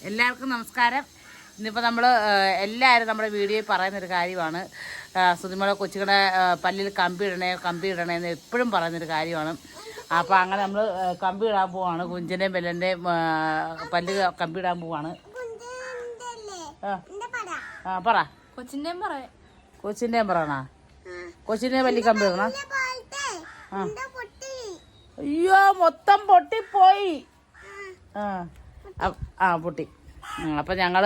എല്ലാവർക്കും നമസ്കാരം. ഇന്നിപ്പോൾ നമ്മൾ എല്ലാവരും നമ്മുടെ വീഡിയോയിൽ പറയുന്നൊരു കാര്യമാണ്. സുതിമോളെ കൊച്ചുകളുടെ പല്ലിൽ കമ്പി ഇടണേന്ന് എപ്പോഴും പറയുന്നൊരു കാര്യമാണ്. അപ്പോൾ അങ്ങനെ നമ്മൾ കമ്പി ഇടാൻ പോവാണ്. കുഞ്ചിൻ്റെയും ബെല്ലൻ്റെയും പല്ല് കമ്പി ഇടാൻ പോവാണ്. പറ കൊച്ചിൻ്റെയും പറയണ കൊച്ചിൻ്റെ പല്ലി കമ്പി ഇടണം. അയ്യോ മൊത്തം പൊട്ടിപ്പോയി. പൊട്ടി. അപ്പോൾ ഞങ്ങൾ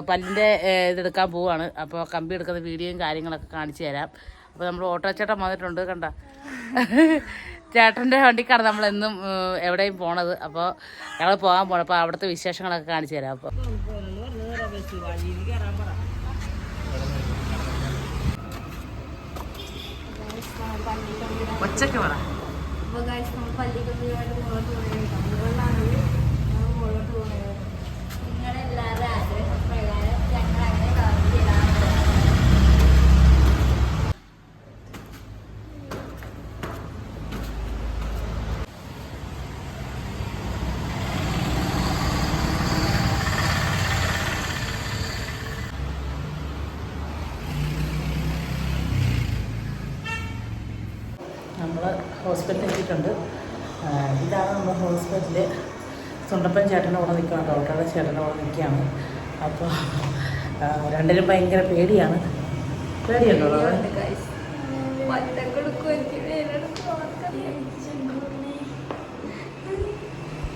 പല്ലിൻ്റെ ഇതെടുക്കാൻ പോവാണ്. അപ്പോൾ കമ്പി എടുക്കുന്ന വീഡിയോയും കാര്യങ്ങളൊക്കെ കാണിച്ചു തരാം. അപ്പോൾ നമ്മൾ ഓട്ടോ ചേട്ടൻ വന്നിട്ടുണ്ട്, കണ്ട ചേട്ടൻ്റെ വണ്ടിക്കാണ് നമ്മളെന്നും എവിടെയും പോണത്. അപ്പോൾ ഞങ്ങൾ പോകാൻ പോകണം. അപ്പോൾ അവിടുത്തെ വിശേഷങ്ങളൊക്കെ കാണിച്ചു തരാം. അപ്പോൾ ഒച്ചയ്ക്ക് പറ. നമ്മൾ ഹോസ്പിറ്റലിൽ എത്തിയിട്ടുണ്ട്. ഇതാണ് നമ്മുടെ ഹോസ്പിറ്റല്. സുണ്ടപ്പൻ ചേട്ടൻ്റെ കൂടെ നിൽക്കുകയാണ്, ഡോക്ടറുടെ ചേട്ടൻ്റെ കൂടെ നിൽക്കുകയാണ്. അപ്പോൾ രണ്ടിനും ഭയങ്കര പേടിയാണ്. പേടിയുണ്ടോ?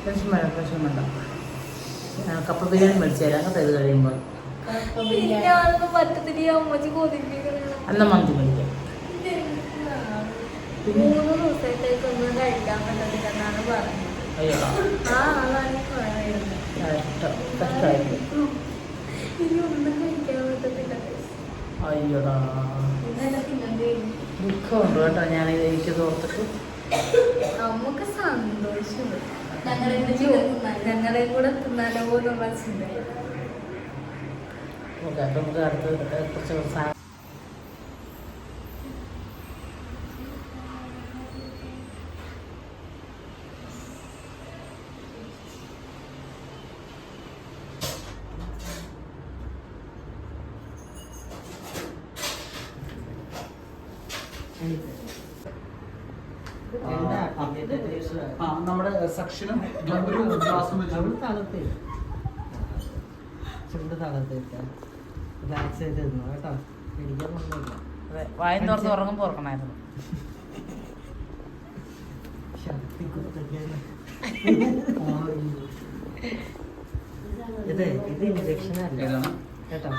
ടെൻഷൻ വേണ്ട. കപ്പ ബിരിയാണി മേടിച്ചു തരാം കേട്ടോ. ഇത് കഴിയുമ്പോൾ അന്ന് മന്തി മേടിക്കാം. 3 ദിവസത്തേക്കൊന്നും കഴിക്കാൻ പറ്റത്തില്ലെന്നാണ് പറഞ്ഞത്. ഇനി ഒന്നും കഴിക്കാൻ പറ്റത്തില്ല. അയ്യോടാ, ദുഃഖമുണ്ട് കേട്ടോ. ഞാനിത് എനിക്ക് തോർത്തിട്ട് നമുക്ക് സന്തോഷമുണ്ട്. ഞങ്ങളെ കൂടെ തിന്നാലോ എന്നുള്ള ചിന്ത. ഓക്കെ, അപ്പം നമുക്ക് അടുത്ത് കുറച്ച് സാധനം നമ്മുടെ സെക്ഷനും ഒരു ഗ്ലാസും വെച്ച് തളർത്തി ചുണ്ട് തളർത്തിട്ട് റിലാക്സ് ചെയ്തിരുന്നു കേട്ടോ. പിടിക്കാനൊന്നുമില്ല. അതെ, വായും തുറന്ന് ഉറങ്ങുമ്പോൾ ഓർക്കണമായിരുന്നു. ശക്തി ഇത് ഇൻജക്ഷൻ അല്ല കേട്ടോ.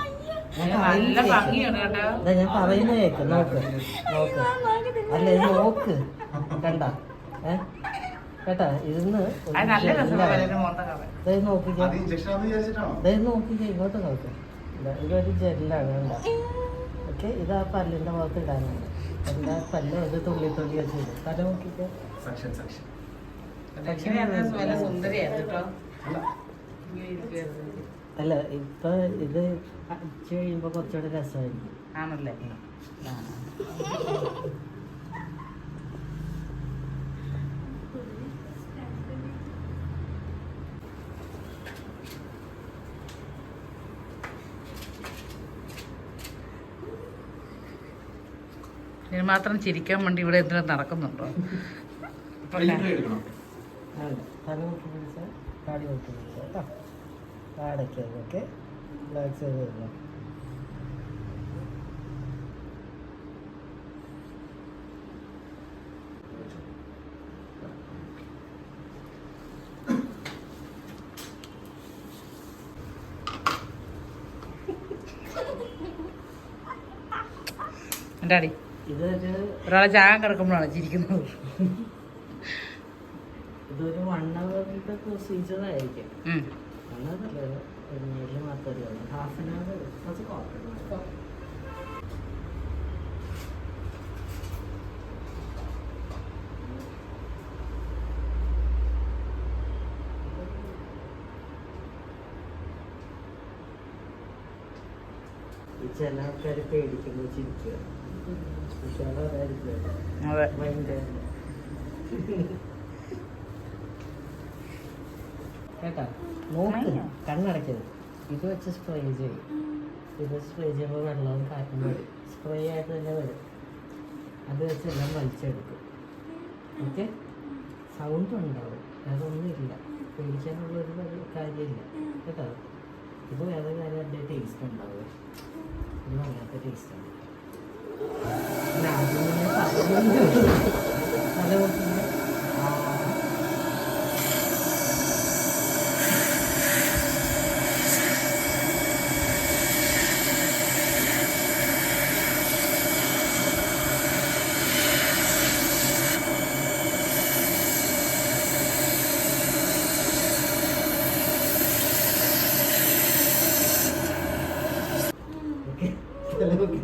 ഞാൻ പറയുന്ന കേക്ക്. നോക്ക് അല്ല, ഇത് നോക്ക് കണ്ട കേട്ടാ. ഇരുന്ന് നോക്കിക്കേ, ഇങ്ങോട്ട് നോക്ക്. ഇതൊരു ജെല്ലാണ് കണ്ട. ഓക്കെ, ഇതാ പല്ലിന്റെ ഭാഗത്ത് ഇടാനാണ്. എല്ലാ പല്ലും ഇത് തുള്ളി വെച്ചിട്ട് തല നോക്കിക്കേ. അല്ല, ഇപ്പൊ ഇത് അടിച്ചു കഴിയുമ്പോ കുറച്ചുകൂടെ രസമായിരിക്കും. ആണല്ലേ? ഇതിന് മാത്രം ചിരിക്കാൻ വേണ്ടി ഇവിടെ എന്തിനാ നടക്കുന്നുണ്ടോ? കാടൊക്കെ റിലാക്സ് ചെയ്ത് തരണം. എന്താടി ഇതൊരു ഒരാളെ ചാകാൻ കിടക്കുമ്പോഴാണ് ചിരിക്കുന്നത്. ഇതൊരു 1 hourത്തെ പ്രൊസീജിയർ ആയിരിക്കും. മാത്രമേ ഹാഫ് ആൻ അവർ കുറച്ച് കുഴപ്പമില്ല. ചില ആൾക്കാർ പേടിക്കുമ്പോൾ ചിരിക്കുക. കേട്ടാ നോക്ക് കണ്ണടക്കരുത്. ഇത് വെച്ച് സ്പ്രേ ചെയ്യും. ഇത് സ്പ്രേ ചെയ്യുമ്പോൾ വെള്ളവും കാറ്റും വരും. സ്പ്രേ ആയിട്ട് തന്നെ വരും. അത് വെച്ച് എല്ലാം വലിച്ചെടുക്കും. ഓക്കെ, സൗണ്ട് ഉണ്ടാവും, വേറെ ഒന്നുമില്ല, പേടിക്കാനുള്ള ഒരു കാര്യമില്ല കേട്ടോ. ഇത് വേറെ അതിൻ്റെ ടേസ്റ്റ് ഉണ്ടാവും. ഇത് വല്ലാത്ത ടേസ്റ്റാണ്. പിന്നെ ആദ്യം തന്നെ പറയുന്നത് നല്ല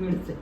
പിടിച്ച്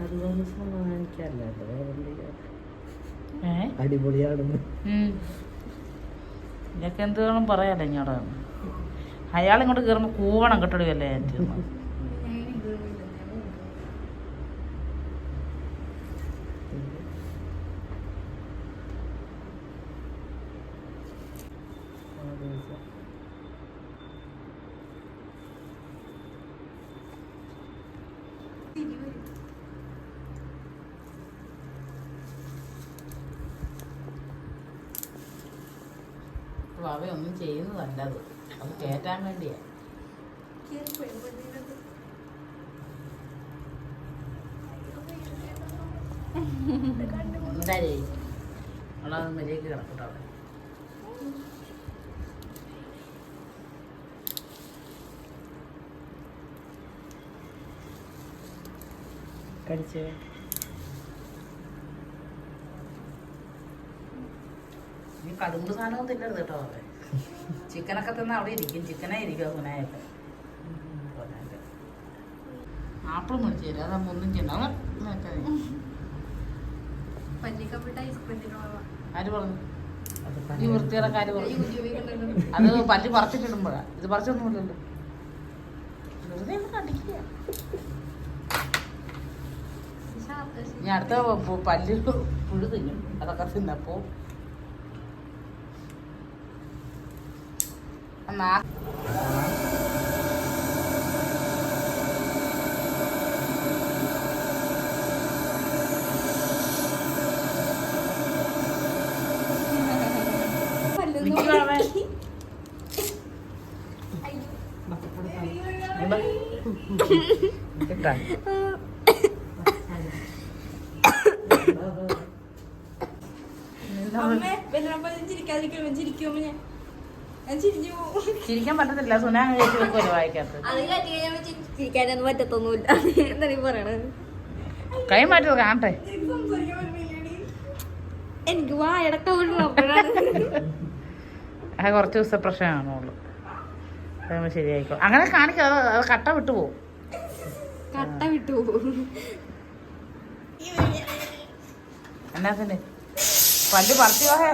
അതുകൊണ്ട് സമാധാനിക്കാറില്ല. അടിപൊളിയാണെന്ന് ഇതൊക്കെ എന്ത് വേണം പറയാലോ ഇങ്ങോട്ട്. അയാളിങ്ങോട്ട് കയറുമ്പോൾ കൂവണം കെട്ടിടുകയല്ലേ എൻ്റെ അവയൊന്നും ചെയ്യുന്നതല്ല അത്. അത് കയറ്റാൻ വേണ്ടിയാ. എന്തായാലേ അവളത് മര്യാദയ്ക്ക് കിടക്കട്ടെ അവിടെ. കടിച്ചേ നീ കടുമ്പ് സാധനവും തിന്നരുത് കേട്ടോ. അവിടെ ചിക്കനൊക്കെ തിന്നാൽ അവിടെ ഇരിക്കും. ചിക്കനേ ഇരിക്കും സുനായൊക്കെ. ആപ്പിൾ മേടിച്ചു തരാം. അതാകുമ്പോൾ ഒന്നും ചെയ്യണ്ട. ആര് പറഞ്ഞു? ഈ വൃത്തിയുടെ കാര്യം പറഞ്ഞു. അത് പല്ല് പറിച്ചിട്ടിടുമ്പോഴാണ്. ഇത് പറിച്ചൊന്നുമില്ലല്ലോ. വെറുതെ കടിക്കുക. ഞാൻ അടുത്ത പല്ല് പുഴു തിന്നും. അതൊക്കെ തിന്നപ്പോ എന്നാ ചിരിക്കാൻ പറ്റത്തില്ല. സുനാ കഴിച്ചു വെക്കുമല്ലോ വായിക്കാത്ത. ചിരിക്കാനൊന്നും പറ്റത്തൊന്നുമില്ല. എന്താ നീ പറയണത്? കൈ മാറ്റത് കാണട്ടെ. എനിക്ക് വായടക്കം അത് കുറച്ച് ദിവസം പ്രശ്നമാണുള്ളൂ. അത് ശരിയായിക്കോ. അങ്ങനെ കാണിക്കാതെ അത് കട്ട വിട്ടുപോകും. കട്ട വിട്ടുപോകും. എന്നാ തന്നെ പല്ല് പറിച്ചു പോയേ.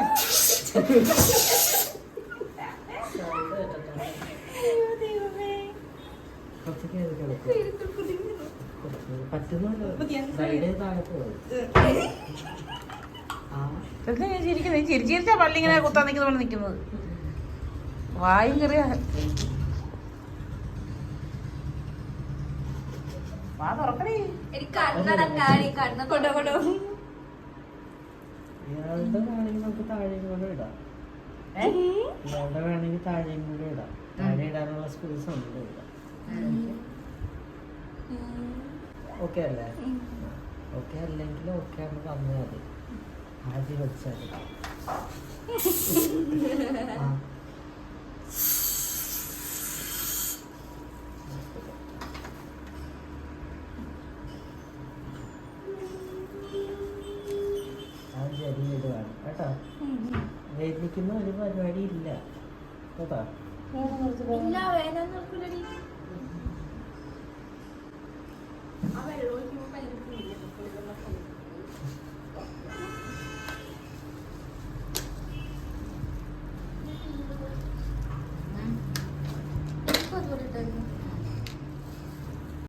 ചിരിക്കുന്നത് ചിരിച്ചിരിച്ചാ പല്ലിങ്ങനെ കുത്താൻ നിൽക്കുന്ന പോലെ നിൽക്കുന്നത്. വായും കയറിയ വാ തുറക്കണേ. ഇയാളുടെ വേണമെങ്കിൽ നമുക്ക് താഴെയും കൂടെ ഇടാം. ഇയാളുടെ വേണമെങ്കിൽ താഴെയും കൂടെ ഇടാം. താഴെ ഇടാനുള്ള സ്പേസ് ഉണ്ട് ഇവിടെ. ഓക്കെ അല്ലേ? ഓക്കെ അല്ലെങ്കിൽ ഓക്കെ എന്ന് പറഞ്ഞാൽ മതി. ആദ്യം വെച്ചാൽ കേട്ടോ. വേദനിക്കുന്ന ഒരു പരിപാടി ഇല്ല കേട്ടോ. ഇല്ല വേദന നോക്കൂലടി ആ വെള്ളം